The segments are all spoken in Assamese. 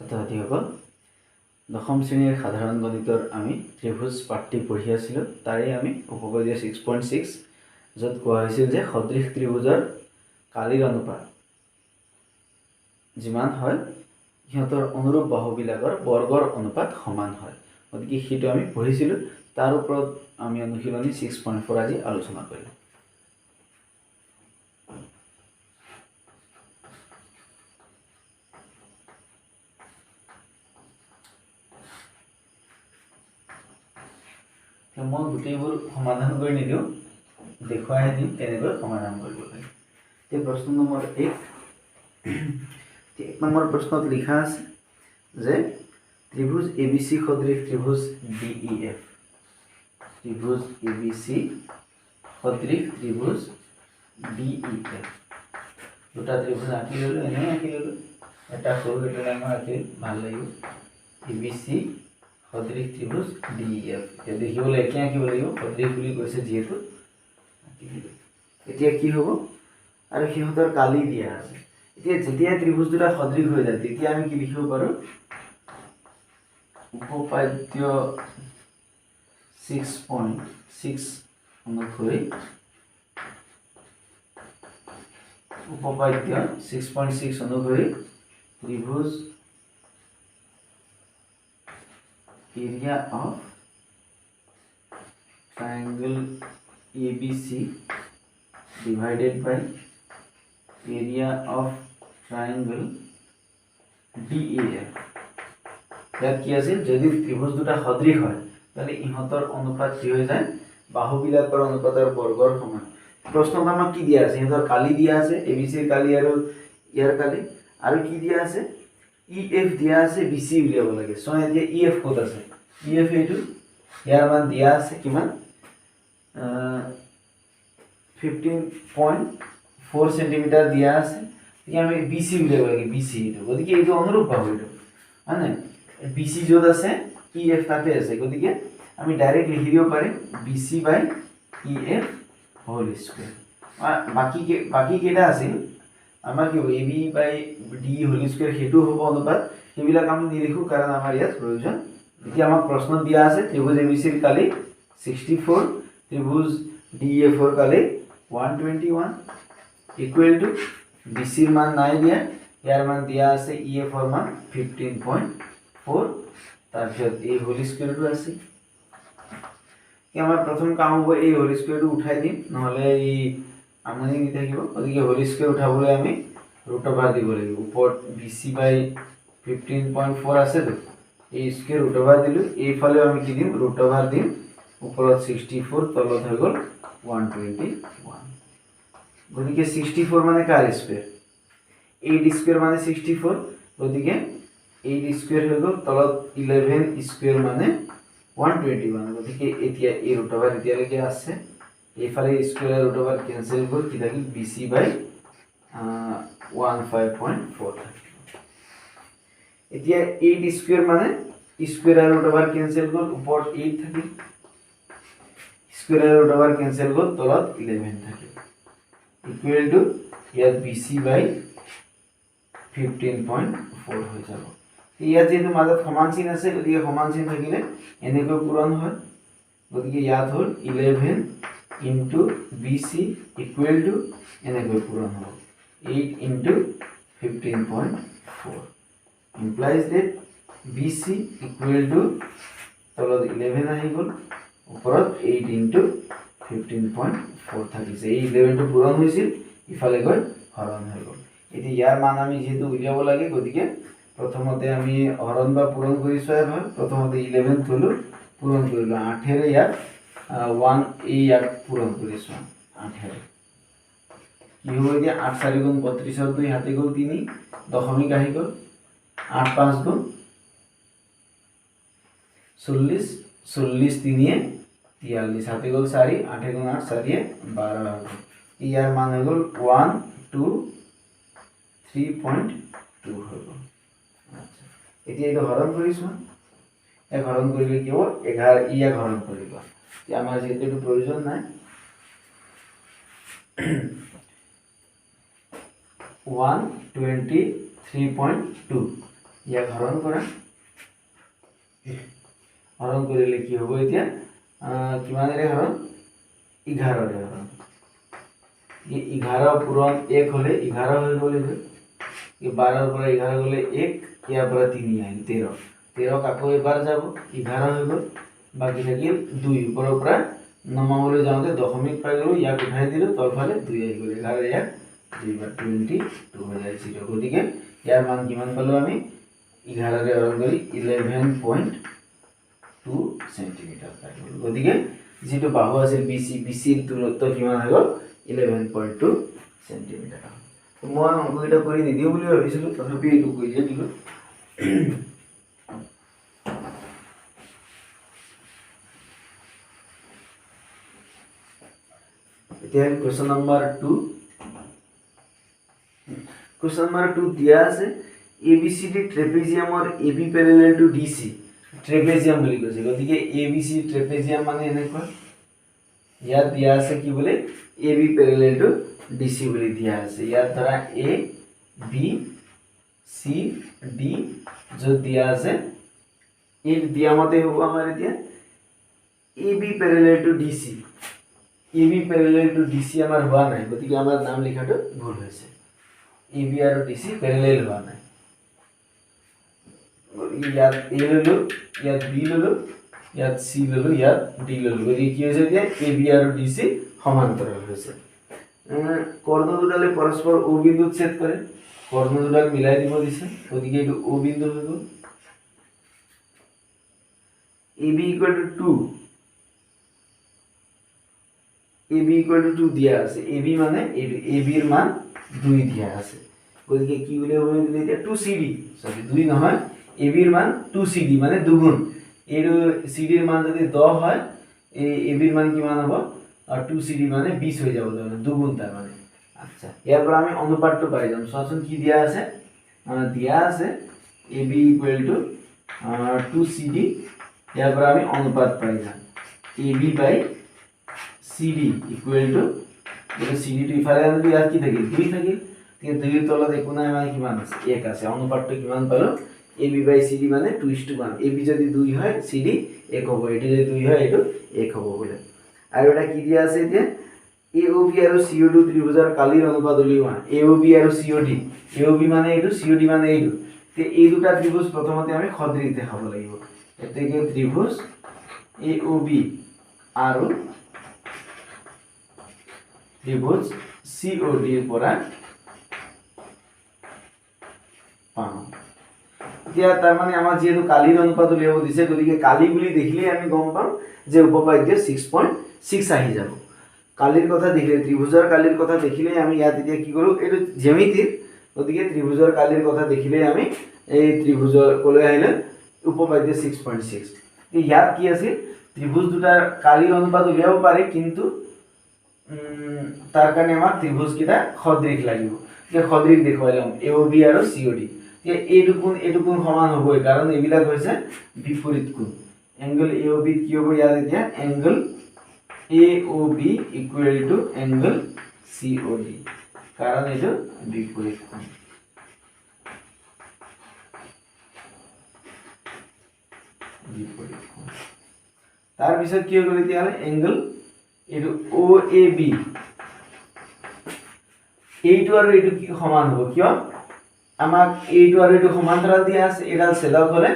ছাত্ৰ-ছাত্ৰীসকল দশম শ্ৰেণীৰ সাধাৰণ গণিতৰ আমি ত্ৰিভুজ পাঠটি পঢ়ি আছিলোঁ। তাৰে আমি উপপাদ্য 6.6 য'ত কোৱা হৈছিল যে সদৃশ ত্ৰিভুজৰ কালিৰ অনুপাত যিমান হয় সিহঁতৰ অনুৰূপ বাহুবিলাকৰ বৰ্গৰ অনুপাত সমান হয়। গতিকে সেইটো আমি পঢ়িছিলোঁ। তাৰ ওপৰত আমি অনুশীলনী 6.4 আজি আলোচনা কৰিম। মই গোটেইবোৰ সমাধান কৰি নিদিওঁ, দেখুৱাই দিম কেনেকৈ সমাধান কৰিব লাগে। এই প্ৰশ্ন নম্বৰ 1 নম্বৰ প্ৰশ্নত লিখা আছে যে ত্ৰিভুজ ABC সদৃশ ত্ৰিভুজ DEF, ত্ৰিভুজ ABC সদৃশ ত্ৰিভুজ DEF, দুটা ত্ৰিভুজ আঁকি ল'লোঁ, এনেই আঁকি ল'লোঁ, এটা সৰু এটা ডাঙৰ আঁকি ভাল লাগিব। ABC সদৃশ ত্ৰিভুজ DEF, এতিয়া দেখিবলৈ একে আঁকিব লাগিব, সদৃশ বুলি কৈছে যিহেতু। এতিয়া কি হ'ব আৰু সিহঁতৰ কালি দিয়া আছে। এতিয়া যেতিয়া ত্ৰিভুজ দুটা সদৃশ হৈ যায় তেতিয়া আমি কি লিখিব পাৰোঁ, উপপাদ্য 6.6 অনুসৰি ত্ৰিভুজ area of triangle ABC divided by area of triangle DEF। ইয়াত কি আছিল, যদি ত্ৰিভুজ দুটা সদৃশ হয় তাহলে ইহঁতৰ অনুপাত কি হৈ যায়, বাহুবিলাকৰ অনুপাতৰ বৰ্গৰ সমান। প্ৰশ্নত আমাক কি দিয়া আছে, ইহঁতৰ কালি দিয়া আছে, ABC ৰ কালি আৰু ইয়াৰ কালি, আৰু কি দিয়া আছে, EF দিয়া আছে, BC উলিয়াব লাগে। সো এতিয়া EF ক'ত আছে, EF এইটো, ইয়াৰ মান দিয়া আছে কিমান, 15.4 সেন্টিমিটাৰ দিয়া আছে। এতিয়া আমি BC উলিয়াব লাগে, BC এইটো, গতিকে এইটো অনুৰূপ বাহু, এইটো মানে BC য'ত আছে EF তাতে আছে, গতিকে আমি ডাইৰেক্ট লিখি দিব পাৰিম BC বাই EF হোল স্কয়াৰ। বাকি কেইটা আছিল আমাৰ কি হ'ব, AB বাই D হোল স্কয়াৰ, সেইটো হ'ব অনুপাত, সেইবিলাক আমি নিলিখো কাৰণ আমাৰ ইয়াত প্ৰয়োজন। এতিয়া আমাক প্ৰশ্ন দিয়া আছে ত্ৰিভুজ ABC ৰ কালি 64, ত্ৰিভুজ DEF ৰ কালি 121 ইকুৱেল টু BC ৰ মান নাই দিয়া, ইয়াৰ মান দিয়া আছে EF ৰ মান 15.4, তাৰপিছত এই হোল স্কয়াৰটো আছে। আমাৰ প্ৰথম কাম হ'ব এই হোল স্কয়াৰটো উঠাই দিম, নহলে এই আমনি দি থাকিব। গতিকে হোল স্কয়াৰ উঠাবলৈ আমি ৰুট ওভাৰ দিব লাগিব। ওপৰত BC বাই 15.4 আছে তো, এই স্কয়াৰ ৰুট ওভাৰ দিলো, এইফালে আমি কি দিম, ৰুট ওভাৰ দিম, ওপৰত 64, তলত হৈ গ'ল 121। গতিকে 64 মানে কাৰ স্কয়াৰ, 8 স্কয়াৰ মানে 64, গতিকে 8 স্কয়াৰ হৈ গ'ল, তলত 11 স্কয়াৰ মানে 121। গতিকে এতিয়া এই ৰুট ওভাৰ এতিয়ালৈকে আছে, এইফালে স্কয়াৰ ৰুট ওভাৰ কেনসেল হ'ল, কি থাকিল BC বাই 15.4 থাকিল। এতিয়া 8 স্কয়াৰ মানে স্কয়াৰ আৰু ৰুট ওভাৰ কেনসেল হ'ল, ওপৰত 8 থাকিল, স্কয়াৰ আৰু ৰুট ওভাৰ কেনসেল হ'ল, তলত 11 থাকিল, ইকুৱেল টু ইয়াত BC বাই 15.4 হৈ যাব। ইয়াত যেহেতু মাজত সমান চিন আছে, গতিকে সমান চিন থাকিলে এনেকৈ পূৰণ হয়, গতিকে ইয়াত হ'ল 11 ইনটু BC ইকুৱেল টু এনেকৈ পূৰণ হ'ব 8 into 15.4, implies that BC equal to তলত 11 আহি গ'ল, ওপৰত 8 ইনটু 15.4 থাকিছে। এই 11 টো পূৰণ হৈছিল, ইফালে গৈ হৰণ হৈ গ'ল। এতিয়া ইয়াৰ মান আমি যেহেতু উলিয়াব লাগে, গতিকে প্ৰথমতে আমি হৰণ বা পূৰণ কৰি চোৱাই ভাল। প্ৰথমতে 11 থলো, পূৰণ কৰিলো 8 এৰে, ইয়াত 1 এই ইয়াত পূৰণ কৰি চোৱা 8 এৰে কি হ'ব, এতিয়া 8 4 গুণ 32 ৰ 2 হাতে গ'ল 3, দশমিক আহি গ'ল, 8 5 গুণ 40, 40 3 43, হাতে গ'ল 4, 8 গুণ 8 4 12, ইয়াৰ মান হৈ গ'ল 123.2 হৈ গ'ল। এতিয়া এইটো হৰণ কৰিছো, এক হৰণ কৰিলে কি হ'ব, 11 ইয়াক হৰণ কৰিব, এতিয়া আমাৰ যেহেতু এইটো প্ৰয়োজন নাই, 123.2 ইয়াক হৰণ কৰা, হৰণ কৰিলে কি হ'ব এতিয়া কিমানেৰে হৰণ 11ৰে হৰণ, 11 পূৰণ 1 হলে 11 হৈ গ'ল, 12 পৰা 11 গ'লে 1, ইয়াৰ পৰা 3 আহিল 13, 13 আকৌ এবাৰ যাব 11 হৈ গ'ল, বাকী থাকিল 2, ওপৰৰ পৰা নমাবলৈ যাওঁতে দশমিক পাই গ'লো, ইয়াক উঠাই দিলোঁ তলফালে 2 আহি গ'ল, 11 ইয়াক 2 বাৰ 22 হৈ যায় 0, গতিকে ইয়াৰ মান কিমান পালোঁ আমি 11ৰে হৰণ কৰি 11.2 সেন্টিমিটাৰ পাই গ'লো। গতিকে যেটো বাহু আছিল BCৰ দূৰত্ব কিমান হৈ গ'ল 11.2 সেন্টিমিটাৰ। মই অংকটা কৰি নিদিও বুলি ভাবিছিলো, তথাপি এইটো কৰিয়ে দিলো। এতিয়া কোৱেশ্চন নম্বৰ 2, কোৱেশ্চন নম্বৰ 2 দিয়া আছে ABCD ট্ৰেপেজিয়ামৰ AB parallel to DC, trapezium বুলি কৈছে, গতিকে ABC ট্ৰেপেজিয়াম মানে এনেকুৱা, ইয়াত দিয়া আছে কি বোলে AB প্যাৰেলাল টু DC বুলি দিয়া আছে, ইয়াত ধৰা A B C D য'ত দিয়া আছে এই দিয়া মতে হ'ব আমাৰ এতিয়া AB parallel to DC, AB parallel to DC আমাৰ হোৱা নাই, গতিকে আমাৰ নাম লিখাটো ভুল হৈছে, AB আৰু DC প্যাৰেলাল হোৱা নাই, ইয়াত A ললো, ইয়াত B ললো, ইয়াত C ললো, ইয়াত D ললো, গতিকে কি হৈছে এতিয়া AB আৰু DC সমান্তৰাল হৈছে। কৰ্ণ দুডালে পৰস্পৰ O বিন্দুত ছেদ কৰে, কৰ্ণ দুডাল মিলাই দিব দিছে, গতিকে এইটো O বিন্দু হৈ গ'ল। AB equal to 2, AB equal to 2 দিয়া আছে, AB মানে এইটো AB এর মান 2 দিয়া আছে, গতিকে কি বলে বলে দিলে এতিয়া 2CD, সরি 2 নহয়, AB এর মান 2CD মানে দুগুণ, এর CD এর মান যদি 10 হয় এই AB এর মান কিমান হবে 2CD মানে 20 হয়ে যাবে, তাহলে দুগুণ তার মানে। আচ্ছা, এরপর আমি অনুপাতটো পাই যাম, সচন কি দিয়া আছে, দিয়া আছে AB equal to 2CD, এরপর আমি অনুপাত পাই যাম AB by CD equal to, এটা CD টো ইফালে আনলে আর কি থাকে 2 থাকে, ঠিক 2 এর তলাতে কোণায় মানে কিমান আছে 1 আছে, অনুপাতটো কিমান পালো AB বাই CD মানে 2:1, AB যদি 2 হয় CD 1 হবে, এটা যদি 2 হয় এটা 1 হবে বলে। আর এটা কি দিয়া আছে এতিয়া AOB আৰু COD ত্ৰিভুজৰ কালিৰ অনুপাত উলিওৱা, AOB আৰু COD, AOB মানে এইটো COD মানে এইটো, তে এই দুটা ত্রিভুজ প্ৰথমতে আমি সদৃশ দেখাব লাগিব, এতেকে ত্ৰিভুজ AOB আৰু ত্ৰিভুজ COD এৰ পৰা পাম। এতিয়া তাৰ মানে আমাৰ যেহেতু কালিৰ অনুপাত উলিয়াব দিছে, গতিকে কালি বুলি দেখিলে আমি গম পাম যে উপপাদ্য 6.6 আহি যাব। কালিৰ কথা দেখিলে, ত্ৰিভুজৰ কালিৰ কথা দেখিলে আমি ইয়াত এতিয়া কি কৰো, এইটো জ্যামিতিৰ, গতিকে ত্ৰিভুজৰ কালিৰ কথা দেখিলে আমি এই ত্ৰিভুজৰ কলৈ আহিলে উপপাদ্য 6.6। ইয়াত কি আছে ত্ৰিভুজ দুটাৰ কালিৰ অনুপাত উলিয়াব পাৰে, কিন্তু তাৰ কাৰণে আমাক ত্ৰিভুজ কিটা সদৃশ লাগিব, যে সদৃশ দেখুৱাইলাম AOB আৰু COD, যে এইটো কোণ সমান হ'বই, কাৰণ এইবিলাক হৈছে বিপৰীত কোণ, এংগল AOB কি হ'ব ইয়াত এতিয়া angle AOB equal to angle COD, কাৰণ এইটো বিপৰীত কোণ। তাৰ পিছত কি হ'ল এতিয়া এংগল এইটো OAB, এইটো আৰু এইটো কি সমান হ'ব, কিয় আমাক এইটো আৰু এইটো সমান্তৰাল দিয়া আছে, এটা ছেদক হলে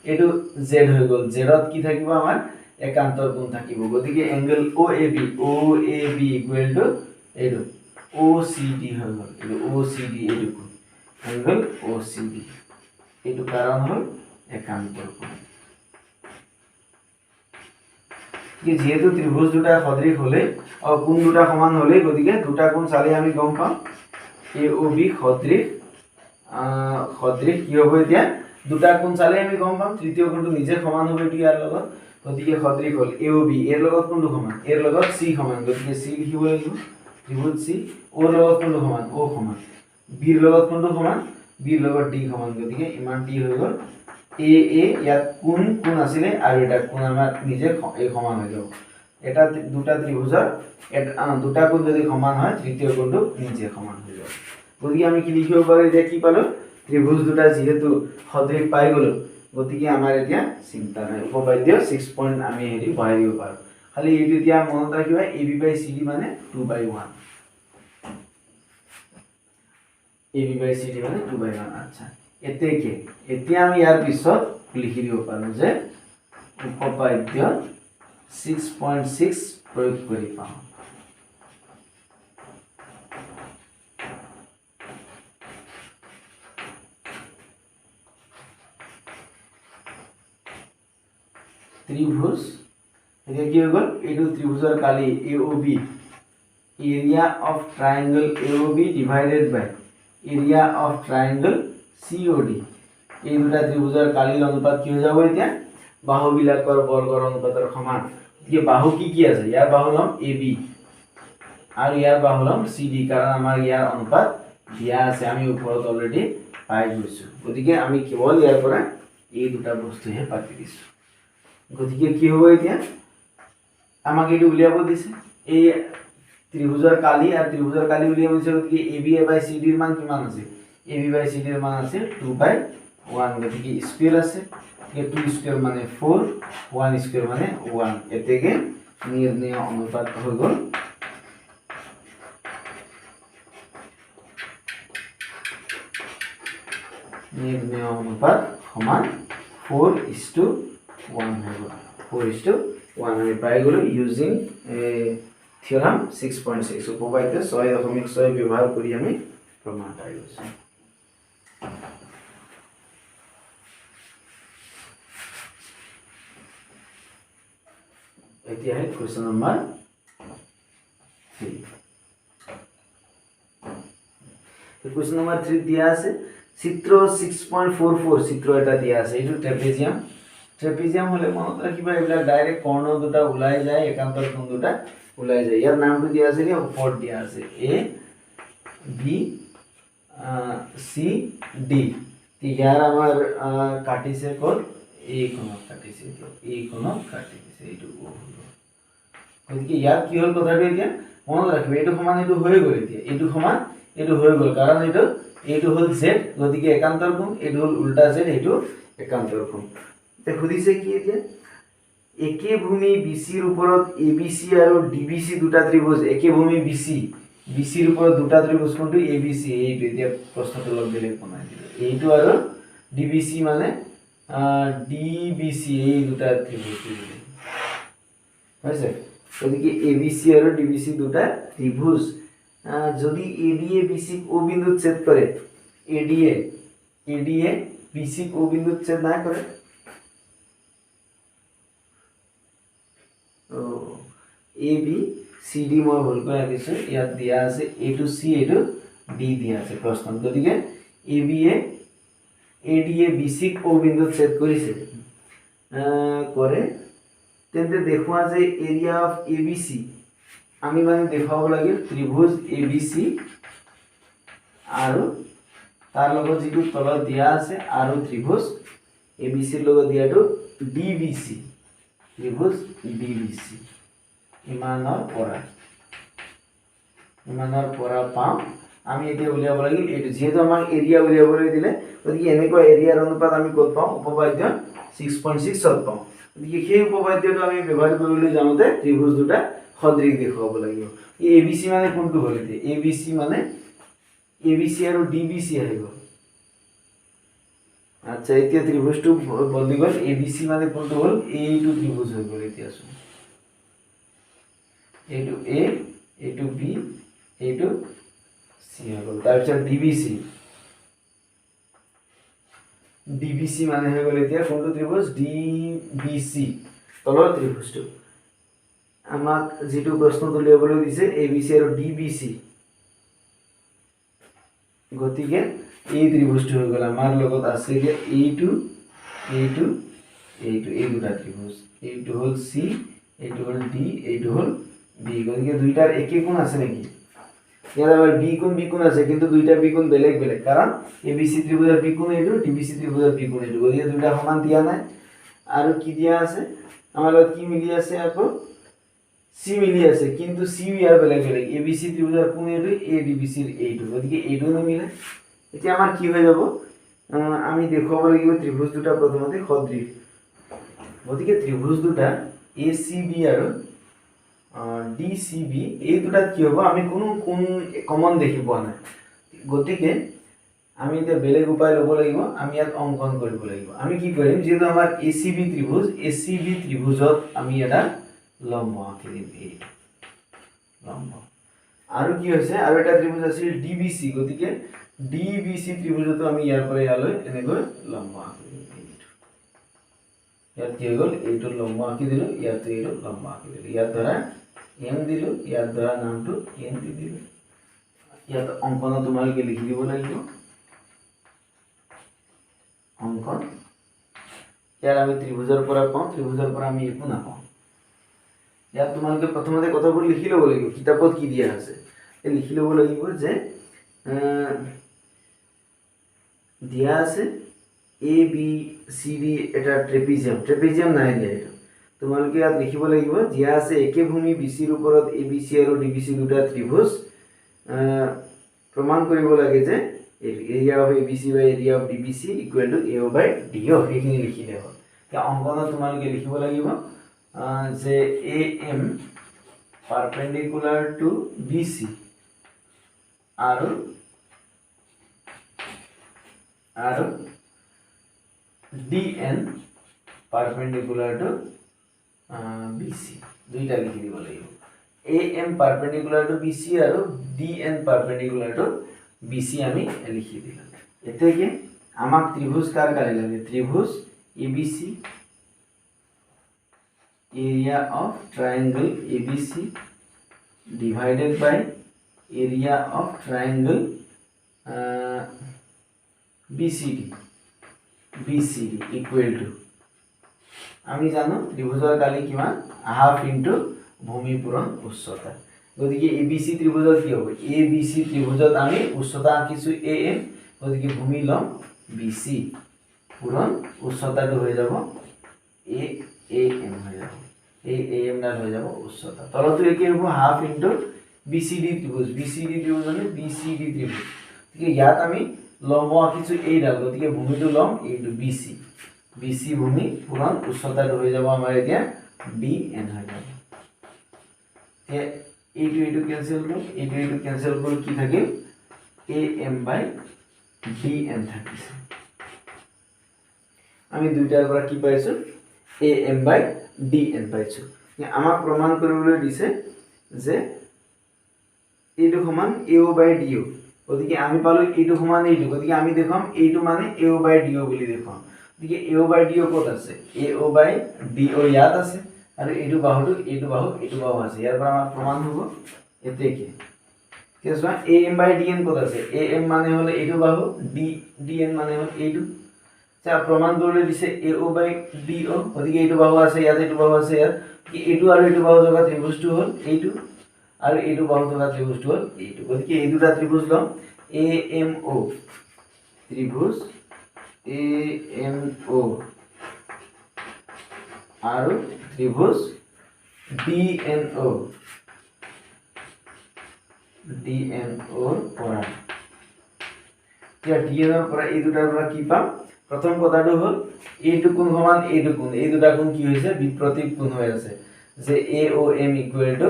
এইটো Z হৈ গ'ল, জেডত কি থাকিব আমাৰ একান্তৰ কোণ থাকিব, গতিকে এংগল OAB equal to এইটো OCD হৈ গ'ল, এইটো OCD এইটো কোণ এংগল OCD, এইটো কাৰণ হ'ল একান্তৰ কোণ। যেহেতু ত্রিভুজ দুটা সদৃশ হলে কোণ দুটা সমান হলে, গতিকে দুটা কোণ চালে আমি গম পাম AOB সদৃশ কি হ'ব, এতিয়া দুটা কোণ চালে আমি গম পাম তৃতীয় কোণটো নিজে সমান হ'ব এটো ইয়াৰ লগত, গতিকে সদৃশ হ'ল AOB, এর লগত কোণটো সমান, এর লগত C সমান, গতিকে C লিখিব লাগিব, ত্রিভুজ C, O লগত কোণটো সমান O সমান, B ৰ লগত কোণটো সমান B ৰ লগত D সমান, গতিকে ইমান D হৈ গ'ল AA, ইয়াত কোণ আছিলে আৰু এটা কোণ আমাৰ নিজে এই সমান হৈ যাব, এটা দুটা ত্ৰিভুজৰ দুটা কোণ যদি সমান হয় তৃতীয় কোণটো নিজে সমান হৈ যাব, গতিকে আমি কি লিখিব পাৰো এতিয়া কি পালো ত্ৰিভুজ দুটা যিহেতু সদৃশ পাই গলো গতিকে আমাৰ এতিয়া চিন্তা নাই উপপাদ্য 6 পইণ্ট আমি হেৰি বহাই দিব পাৰোঁ খালি এইটো এতিয়া মনত ৰাখিবা AB by CD মানে 2/1 AB by CD মানে 2/1 আচ্ছা এতিয়া আমি ইয়াৰ পিছত লিখি দিব পাৰোঁ যে উপপাদ্য 6.6 প্ৰয়োগ কৰি পাওঁ ত্রিভুজ এটা কি হয়ে গেল এটু ত্রিভুজের কালি AOB area of triangle AOB divided by area of triangle COD এই দুটা ত্রিভুজের কালির অনুপাত কি হয়ে যাবে এতিয়া বাহু বিলাকৰ বৰ্গৰ অনুপাতৰ সমান কি বাহু কি আছে ইয়াৰ বাহু নাম AB আৰু ইয়াৰ বাহু নাম CD কাৰণ আমাৰ ইয়াৰ অনুপাত দিয়া আছে আমি ওপৰত অলৰেডি পাই গৈছো গতিকে আমি কেৱল ইয়াৰ পৰা এই দুটা বস্তুহে পাতি দিছো গতিকে কি হ'ব এতিয়া আমাকে এটো উলিয়াব দিছে এই ত্ৰিভুজৰ কালি আৰু ত্ৰিভুজৰ কালি উলিয়াব দিছে গতিকে AB by CD ৰ মান কিমান আছে AB by CD ৰ মান আছে 2/1 গতিকে স্কয়ার আছে এই 2 স্কয়ার মানে 4 1 স্কয়ার মানে 1 এতেকে নির্ণয় অনুপাত হৈ গল নির্ণয় অনুপাত সমান 4:1 হৈ গল 4:1 আমি পাই গলো ইউজিং থিওরাম 6.6 উপপাদ্য 6.6 ব্যবহার কৰি আমি প্ৰমাণ পাই গৈছো এতিয়া হে কোৱেশ্চন নম্বৰ 3 কোৱেশ্চন নম্বৰ 3 দিয়া আছে চিত্ৰ 6.44 চিত্ৰ এটা দিয়া আছে এইটো ট্ৰেপিজিয়াম হলে মনত ৰাখিবা এইবিলাক ডাইৰেক্ট কৰ্ণ দুটা ওলাই যায় একান্তৰ কোণ দুটা ওলাই যায় ইয়াৰ নামটো দিয়া আছে কি ওপৰত দিয়া আছে A B C D ইয়াৰ আমাৰ কাটিছে কোণ এই কোণত কাটিছে এই কোণত কাটিছে এইটো O গতিকে ইয়াৰ কি হল কথাটো এতিয়া মনত ৰাখিবা এইটো সমান এইটো হৈ গল এতিয়া এইটো সমান এইটো হৈ গল কাৰণ এইটো হল Z গতিকে একান্তৰ কোণ এইটো হল উল্টা Z এইটো একান্তৰ কোণ তে খুদিছে কি এতিয়া একে ভূমি BC ৰ ওপৰত ABC আৰু DBC দুটা ত্ৰিভুজ একে ভূমি BC ৰ ওপৰত দুটা ত্ৰিভুজ কোনটো ABC এইটো এতিয়া প্ৰশ্নটো লগ দিলে বনাই দিলে এইটো আৰু DBC মানে DBC এই দুটা ত্ৰিভুজ হৈছে গতিকে ABC আৰু DBC দুটা ত্ৰিভুজ যদি ADA BC ক O বিন্দুত ছেদ কৰে ADA BC ক O বিন্দুত ছেদ না কৰে AB CD মই ভুল কৰি ৰাখিছো ইয়াত দিয়া আছে A to C A to D দিয়া আছে প্ৰশ্ন গতিকে ABA ADA BC ক O বিন্দুত ছেদ কৰিছে কৰে তেন্তে দেখুৱা যে এৰিয়া অফ ABC আমি মানে দেখাব লাগিল ত্ৰিভুজ ABC আৰু তাৰ লগত যিটো তলত দিয়া আছে আৰু ত্ৰিভুজ ABC ৰ লগত দিয়াটো DBC ত্ৰিভুজ DBC ইমানৰ পৰা পাম আমি এতিয়া উলিয়াব লাগিল এইটো যেহেতু আমাক এৰিয়া উলিয়াবলৈ দিলে গতিকে এনেকুৱা এৰিয়াৰ অনুপাত আমি ক'ত পাম উপপাদ্য 6.6 ত পাম গতিকে সেই উপপাদ্যটো আমি ব্যৱহাৰ কৰিবলৈ যাওঁতে ত্ৰিভুজ দুটা সদৃশ দেখুৱাব লাগিব এই ABC মানে কোনটো হ'ল এতিয়া ABC মানে ABC আৰু DBC আহিব আচ্ছা এতিয়া ত্রিভুজটো বদলি গল ABC মানে কোনটো হল এইটো ত্রিভুজ হৈ গল এতিয়া আসুন এইটো A এইটো B এইটো C হৈ গল তাৰপিছত DBC মানে হৈ গল এতিয়া কোনটো ত্ৰিভুজ DBC তলৰ ত্ৰিভুজটো আমাক যেটো প্ৰশ্ন উলিয়াবলৈ দিছে ABC আৰু DBC গতিকে এই ত্ৰিভুজটো হৈ গল আমাৰ লগত আছে যে এইটো এই দুটা ত্রিভুজ এইটো হল C এইটো হল D এইটো হল B গতিকে দুইটাৰ একে কোণ আছে নেকি ইয়াৰ আবাৰ B কোণ আছে কিন্তু দুইটা B কোণ বেলেগ কাৰণ ABC ত্ৰিভুজৰ B কোণ এইটো DBC ত্ৰিভুজৰ B কোণ এইটো গতিকে দুইটা সমান দিয়া নাই আৰু কি দিয়া আছে আমাৰ লগত কি মিলি আছে আকৌ C মিলি আছে কিন্তু C ইয়াৰ বেলেগ ABC ত্ৰিভুজৰ কোণ এইটো ADBC ৰ এইটো গতিকে এইটো নিমিলে এতিয়া আমাৰ কি হৈ যাব আমি দেখুৱাব লাগিব ত্ৰিভুজ দুটা প্ৰথমতে সদৃশ গতিকে ত্ৰিভুজ দুটা ACB আৰু DCB এই দুটাত কি হ'ব আমি কোনো কোন কমন দেখি পোৱা নাই গতিকে আমি এটা বেলেগ উপায় ল'ব লাগিব আমি ইয়াত অংকন কৰিব লাগিব আমি কি কৰিম যেহেতু আমাৰ ACB ত্ৰিভুজত আমি এটা লম্ব আঁকি দিম এই লম্ব আৰু কি হৈছে আৰু এটা ত্ৰিভুজ আছিল DBC গতিকে DBC ত্ৰিভুজটো আমি ইয়াৰ পৰা ইয়ালৈ এনেকৈ লম্ব আঁকি দিম ইয়াত কি হৈ গ'ল এইটো লম্ব আঁকি দিলো ইয়াত এইটো লম্ব আঁকি দিলো ইয়াত ধৰা M দিলো ইয়াত ধৰা নামটো N দি দিলো ইয়াত অংকন তোমালোকে লিখি দিব লাগিব অংকন ইয়াত আমি ত্ৰিভুজৰ পৰা পাওঁ ত্ৰিভুজৰ পৰা আমি একো নাপাওঁ ইয়াত তোমালোকে প্ৰথমতে কথাবোৰ লিখি ল'ব লাগিব কিতাপত কি দিয়া আছে এই লিখি ল'ব লাগিব যে দিয়া আছে ABCD এটা ট্ৰেপিজিয়াম নাই দিয়া এটা তোমালোকে ইয়াত লিখিব লাগিব দিয়া আছে একে ভূমি BC ৰ ওপৰত ABC আৰু DBC দুটা ত্ৰিভুজ প্ৰমাণ কৰিব লাগে যে area of ABC by area of DBC equal to AO by DO এইখিনি লিখিলে হ'ল এতিয়া অংকনত তোমালোকে লিখিব লাগিব যে AM perpendicular to BC আৰু DN perpendicular to BC দুইটা লিখি দিব লাগিব AM perpendicular to BC আৰু DN perpendicular to BC আমি লিখি দিলাম এতেকে আমাক ত্রিভুজ কার কারে লাগে ত্রিভুজ ABC area of triangle ABC divided by area of triangle BCD equal to আমি জানো ত্ৰিভুজৰ কালি কিমান হাফ ইনটু ভূমি পূৰণ উচ্চতা গতিকে ABC ত্ৰিভুজত কি হ'ব ABC ত্ৰিভুজত আমি উচ্চতা আঁকিছো AM গতিকে ভূমি লম BC পূৰণ উচ্চতাটো হৈ যাব AM হৈ যাব AM ডাল হৈ যাব উচ্চতা তলটো একে হ'ব হাফ ইনটু BCD ত্রিভুজ মানে BCD ত্রিভুজ ঠিক ইয়াত আমি লম্ব আঁকিছো এই ডাল গতিকে ভূমিটো লম এইটো BC ভূমি পূৰণ উচ্চতাটো হৈ যাব আমাৰ এতিয়া BN হৈ যাব এইটো ক্যান্সেল কৰি কি থাকিল AM by DN থাকিছে আমি দুইটাৰ পৰা কি পাইছো AM by DN পাইছো আমাক প্ৰমাণ কৰিবলৈ দিছে যে এইটো সমান AO by DO গতিকে আমি পালো এইটো সমান এইটো গতিকে আমি দেখাম এইটো মানে AO by DO বুলি দেখাম গতিকে AO by DO ক'ত আছে AO by DO ইয়াত আছে আৰু এইটো বাহু আছে ইয়াৰ পৰা আমাৰ প্ৰমাণ হ'ব এতেকে কেছবা AM by DN ক'ত আছে AM মানে হলে এইটো বাহু DN মানে হল এইটো চা প্ৰমাণ কৰিবলৈ দিছে AO by DO গতিকে এইটো বাহু আছে ইয়াত এইটো বাহু আছে ইয়াত কি এইটো আৰু এইটো বাহু থকা ত্ৰিভুজটো হল এইটো আৰু এইটো বাহু থকা ত্ৰিভুজটো হল এইটো গতিকে এই দুটা ত্ৰিভুজ লম AMO ত্ৰিভুজ AMO আৰু ত্ৰিভুজ DNO পৰা এতিয়া DNO পৰা এই দুটাৰ পৰা কি পাম প্ৰথম কথাটো হল এইটো কোণ সমান এইটো কোণ এই দুটা কোণ কি হৈছে বিপৰীত কোণ হৈ আছে যে AOM equal to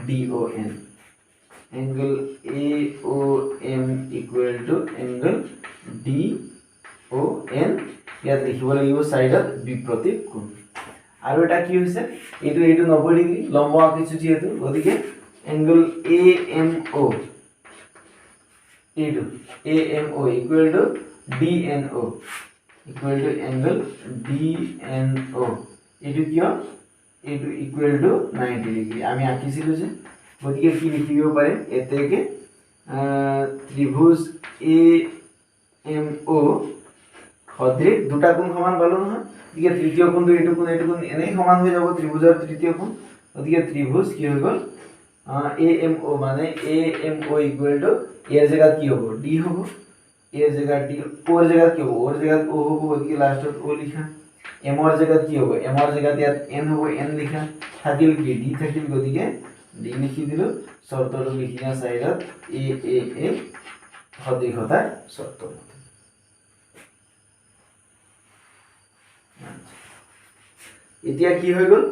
DON angle AOM equal to angle DON ইয়াত লিখিব লাগিব সাইডত বিপৰীত কোণ আৰু এটা কি হৈছে এইটো 90 ডিগ্ৰী লম্ব আঁকিছো যেহেতু গতিকে angle AMO এইটো AMO equal to DNO equal to angle DNO এইটো কিয় এইটো equal to 90 ডিগ্ৰী আমি আঁকিছিলো যে গতিকে কি লিখিব পাৰে এতেকে ত্রিভুজ AMO সদৃশ দুটা কোণ সমান পালো নহয় গতিকে তৃতীয় কোণটো এইটো কোণ এনেই সমান হৈ যাব ত্ৰিভুজৰ তৃতীয় কোণ গতিকে ত্রিভুজ কি হৈ গল AMO মানে AMO equal to এর জায়গাত কি হ'ব D হ'ব এর জায়গাত D ওর জায়গাত কি হ'ব ওর জায়গাত O হ'ব গতিকে লাষ্টত O লিখা M এর জায়গাত কি হ'ব M এর জায়গাত ইয়াত N হ'ব N লিখা থাকিল কি D থাকিল গতিকে D লিখি দিলো শর্তটো লিখিনা সাইডত AAA সদৃশতাৰ শৰ্ত এতিয়া কি হৈ গ'ল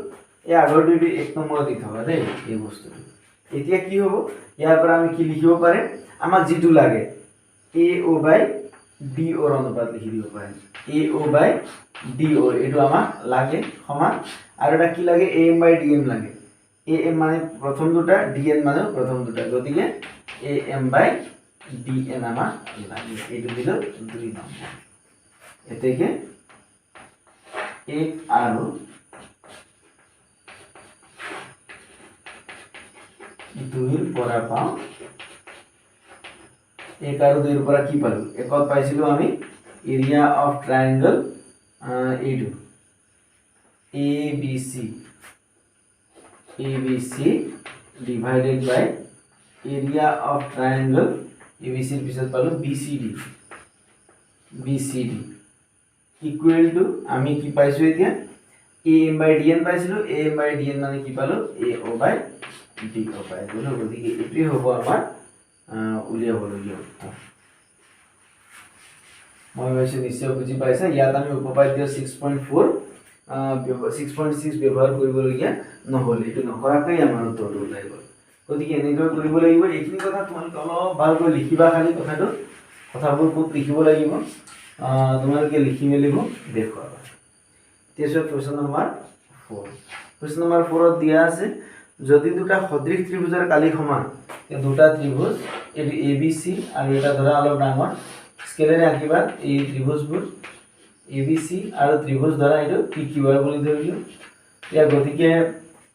এই আগৰটো 1 নম্বৰ দি থকা দেই এই বস্তুটো এতিয়া কি হ'ব ইয়াৰ পৰা আমি কি লিখিব পাৰে আমাক যেটো লাগে AO বাই DO ৰ অনুপাত লিখি দিব পাৰিম AO বাই DO এটো আমাক লাগে সমান আৰু এটা কি লাগে AM বাই DM লাগে AM মানে প্ৰথম দুটা DN মানে প্ৰথম দুটা গতিকে AM বাই DN আমাক লাগে এটো দিলো 2 নম্বৰ এতেকে 1 আৰু 2 পৰা পাওঁ 1 আৰু 2 পৰা কি পালো একত পাইছিলো আমি এৰিয়া অফ ট্ৰায়াঙ্গল এইটো ABC divided by area of triangle ABC এর পিছত পালো BCD equal to আমি কি পাইছো এতিয়া AM by DN পাইছিলো AM by DN মানে কি পালো AO by DO পাই গলো গতিকে এটোই হ'ব আমাৰ উলিয়াবলগীয়া উত্তৰ মই ভাবিছো নিশ্চয় বুজি পাইছা ইয়াত আমি উপপাদ্য 6.4 6.6 ব্যৱহাৰ কৰিবলগীয়া নহল এটো নকৰাকৈ আমাৰ উত্তৰটো ওলাই গ'ল গতিকে এনেকৈ কৰিব লাগিব এইখিনি কথা তোমালোকে অলপ ভালকৈ লিখিবা খালি কথাবোৰ খুব লিখিব লাগিব তোমালোকে লিখি মেলিব দেখুৱাবা তেজৰ প্ৰশ্ন নম্বৰ 4 প্ৰশ্ন নম্বৰ 4 ত দিয়া আছে যদি দুটা সদৃশ ত্ৰিভুজৰ কালি সমান এই দুটা ত্ৰিভুজ এই ABC আৰু এটা ধৰা অলপ ডাঙৰ স্কেলেৰে আঁকিবা এই ত্ৰিভুজবোৰ ABC আৰু ত্ৰিভুজ ধৰা এটো PQR বুলি ধৰিলো ইয়া গতিকে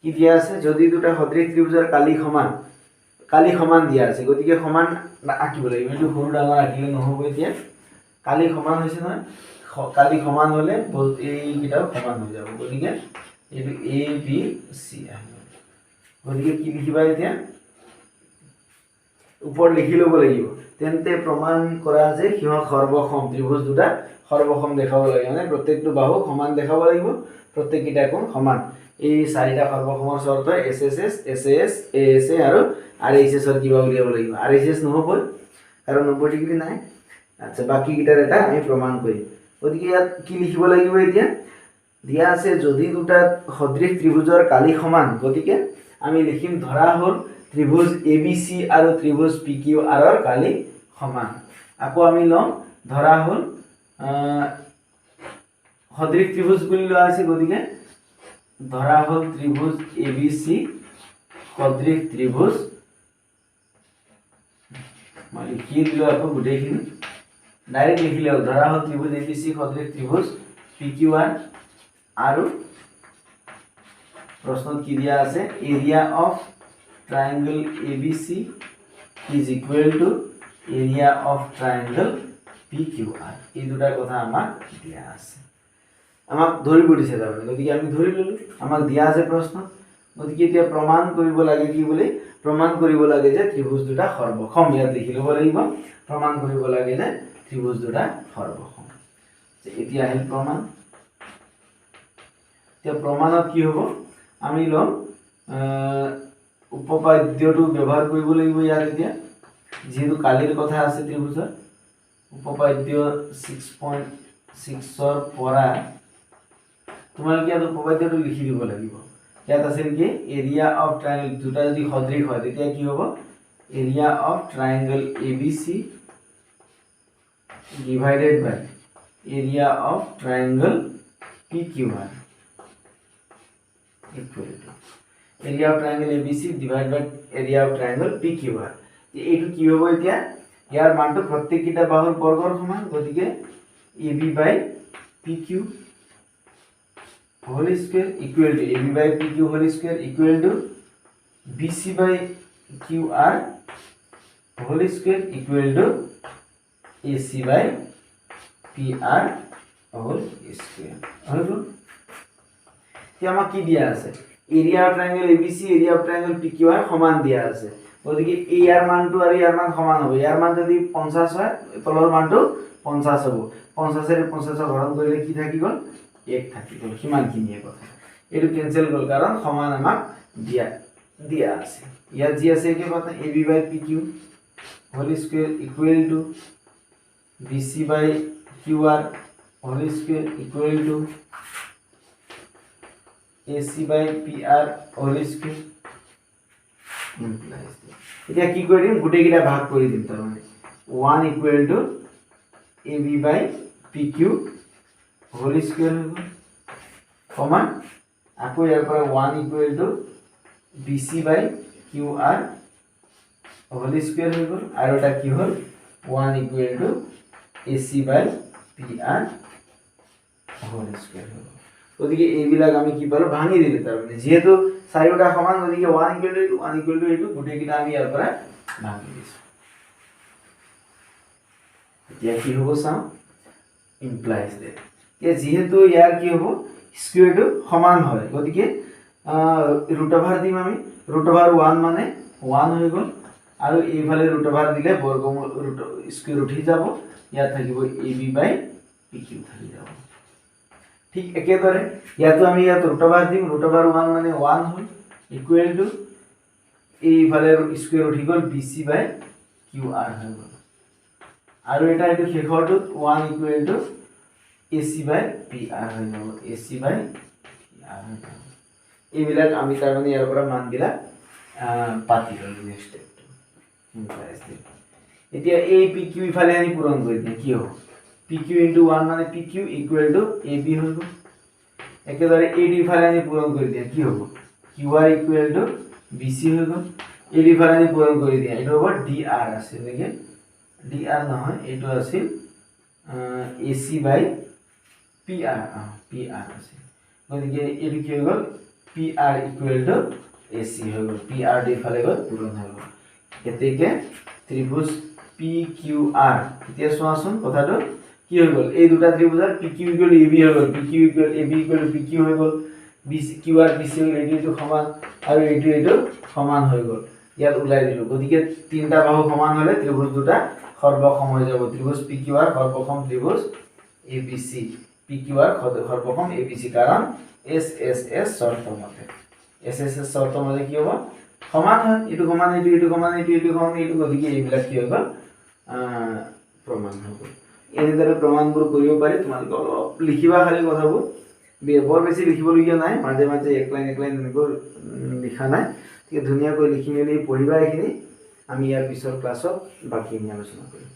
কি দিয়া আছে যদি দুটা সদৃশ ত্ৰিভুজৰ কালি সমান দিয়া আছে গতিকে সমান আঁকিব লাগিব এটো সৰু ডাঙৰ আঁকিলে নহব এতিয়া কালি সমান হৈছে নহয় কালি সমান হলে এই কিটাও সমান হৈ যাব গতিকে এটো ABC আহিব গতিকে কি লিখিবা এতিয়া উপৰ লিখি লব লাগিব তেন্তে প্ৰমাণ কৰা যে সিহঁত সৰ্বসম ত্ৰিভুজ দুটা সৰ্বসম দেখাব লাগে মানে প্ৰত্যেকটো বাহু সমান দেখাব লাগিব প্ৰত্যেকটা কোণ সমান এই চাৰিটা সৰ্বসমৰ শৰ্ত SSS SAS ASA আৰু RHS ৰ কিবা উলিয়াব লাগিব RHS নহব কাৰণ 90 ডিগ্ৰী নাই আচ্ছা বাকি কিটাৰ এটা আমি প্ৰমাণ কৰিম গতিকে ইয়াত কি লিখিব লাগিব এতিয়া দিয়া আছে যদি দুটা সদৃশ ত্ৰিভুজৰ কালি সমান গতিকে আমি লিখিম ধৰা হল ত্ৰিভুজ ABC আৰু ত্ৰিভুজ PQR ৰ কালি সমান আকৌ আমি লম ধৰা হল সদৃশ ত্ৰিভুজ বুলি লোৱা আছে গতিকে ধৰা হল ত্ৰিভুজ ABC সদৃশ ত্ৰিভুজ মই লিখি দিলো আকৌ গুটেইখিনি ডাইৰেক্ট লিখিলে ধৰা হল ত্ৰিভুজ ABC সদৃশ ত্ৰিভুজ PQR আৰু প্ৰশ্নত কি দিয়া আছে area of triangle ABC is equal to area of triangle PQR এই দুটা কথা আমাক দিয়া আছে আমাক ধৰিব দিছে তাৰমানে গতিকে আমি ধৰি ললো আমাক দিয়া আছে প্ৰশ্ন গতিকে এতিয়া প্ৰমাণ কৰিব লাগে কি বুলি প্ৰমাণ কৰিব লাগে যে ত্ৰিভুজ দুটা সৰ্বসম ইয়াত লিখি লব লাগিব প্ৰমাণ কৰিব লাগে যে ত্ৰিভুজ দুটা সৰ্বসম এতিয়া আহিল প্ৰমাণ এতিয়া প্ৰমাণত কি হ'ব আমি লম উপপাদ্যটো ব্যৱহাৰ কৰিব লাগিব ইয়াত এতিয়া যেহেতু কালিৰ কথা আছে ত্ৰিভুজৰ উপপাদ্য 6.6 ৰ পৰা তোমালোকে ইয়াত উপপাদ্যটো লিখি দিব লাগিব ইয়াত আছে কি এৰিয়া অফ ট্ৰায়াঙ্গল দুটা যদি সদৃশ হয় তেতিয়া কি হ'ব area of triangle ABC divided by area of triangle PQR equal to area of triangle ABC divided by area of triangle PQR এইটো কি হ'ব এতিয়া ইয়াৰ মানটো প্ৰত্যেকটা বাহুৰ বৰ্গৰ সমান গতিকে AB by PQ whole square equal to AB by PQ whole square equal to BC by QR whole square equal to AC by PR whole square হলো কি আমাক কি দিয়া আছে area of triangle ABC area of triangle PQR সমান দিয়া আছে গতিকে এই ইয়াৰ মানটো আৰু ইয়াৰ মান সমান হ'ব ইয়াৰ মান যদি 50 হয় তলৰ মানটো 50 হ'ব 50 এৰে 50 হৰণ কৰিলে কি থাকি গল 1 থাকি গল কিমান কিনিয়ে কথা এটো ক্যান্সেল গল কাৰণ সমান আমাক দিয়া আছে ইয়াত যি আছে কি কথা AB by PQ whole square equal to BC by QR whole square equal to AC/PR whole square implies এটা কি করে দিম গুটেকিটা ভাগ করে দিম তার মানে 1 equal to AB/PQ whole square হবে সমান আকৌ ইয়াৰ পৰা 1 equal to BC/QR whole square হৈ গ'ল আৰু এটা কি হ'ল 1 equal to AC/PR whole square হৈ গ'ল ওদিকে এইবিলাক আমি কি পালো ভাঙি দিলে তাৰ মানে যেহেতু চাৰিটা সমান ওদিকে 1 ইকুয়াল টু এইটো গুটেকিটা আমি ইয়াৰ পৰা ভাঙি দিছো এতিয়া কি হ'ব চাও ইমপ্লাইজ দ্যাট এতিয়া যেহেতু ইয়াৰ কি হ'ব স্কয়াৰটো সমান হয় ওদিকে ৰুট ওভাৰ দিম আমি ৰুট ওভাৰ 1 মানে 1 হৈ গ'ল আৰু এইফালে ৰুট ওভাৰ দিলে বৰ্গমূল ৰুট স্কয়াৰ উঠি যাব ইয়াত থাকিব AB/PQ থাকি যাব ঠিক একেদৰে ইয়াতো আমি ইয়াত ৰুট ওভাৰ দিম ৰুট ওভাৰ 1 মানে 1 হ'ল ইকুৱেল টু এইফালে স্কয়াৰ উঠি গ'ল BC/QR হৈ গ'ল আৰু এটা এইটো শেষৰটো 1 ইকুৱেল টু AC/PR হৈ যাব AC/PR হৈ যাব এইবিলাক আমি তাৰ মানে ইয়াৰ পৰা মান দিলা পাতি গ'ল নেক্সট স্টেপটো ইমপ্লাইজ এতিয়া এই PQ ইফালে আনি পূৰণ কৰি দিম কি হ'ব PQ * 1 মানে PQ ইকুৱেল টু AB হৈ গ'ল একেদৰে AD ইফালে আনি পূৰণ কৰি দিয়া কি হ'ব QR ইকুৱেল টু BC হৈ গ'ল AD ইফালে আনি পূৰণ কৰি দিয়া এইটো হ'ব DR আছে নেকি DR নহয় এইটো আছিল AC/PR PR আছে গতিকে এইটো কি হৈ গ'ল PR ইকুৱেল টু AC হৈ গ'ল PR দি ইফালে গ'ল পূৰণ হৈ গ'ল এতেকে ত্ৰিভুজ PQR এতিয়া চোৱাচোন কথাটো কি হৈ গ'ল এই দুটা ত্ৰিভুজৰ PQ ইকুৱেল টু AB হৈ গ'ল PQ equal AB equal to PQ হৈ গ'ল BC QR BC এইটো সমান আৰু এইটো সমান হৈ গ'ল ইয়াত উলাই দিলো গতিকে তিনটা বাহু সমান হলে ত্ৰিভুজ দুটা সৰ্বসম হৈ যাব ত্ৰিভুজ PQR সৰ্বসম ত্ৰিভুজ ABC PQR সৰ্বসম ABC কাৰণ SSS শর্ত মতে SSS শর্ত মতে কি হ'ব সমান হয় এইটো সমান এইটো সমান এইটো সমান এইটো গতিকে এইবিলাক কি হ'ব প্ৰমাণ হ'ব এনেদৰে প্ৰমাণবোৰ কৰিব পাৰি তোমালোক অলপ লিখিবা খালি কথাবোৰ বৰ বেছি লিখিবলগীয়া নাই মাজে মাজে এক লাইন এনেকৈ লিখা নাই ঠিক ধুনীয়াকৈ লিখি মেলি পঢ়িবা এইখিনি আমি ইয়াৰ পিছৰ ক্লাছত বাকী আলোচনা কৰিম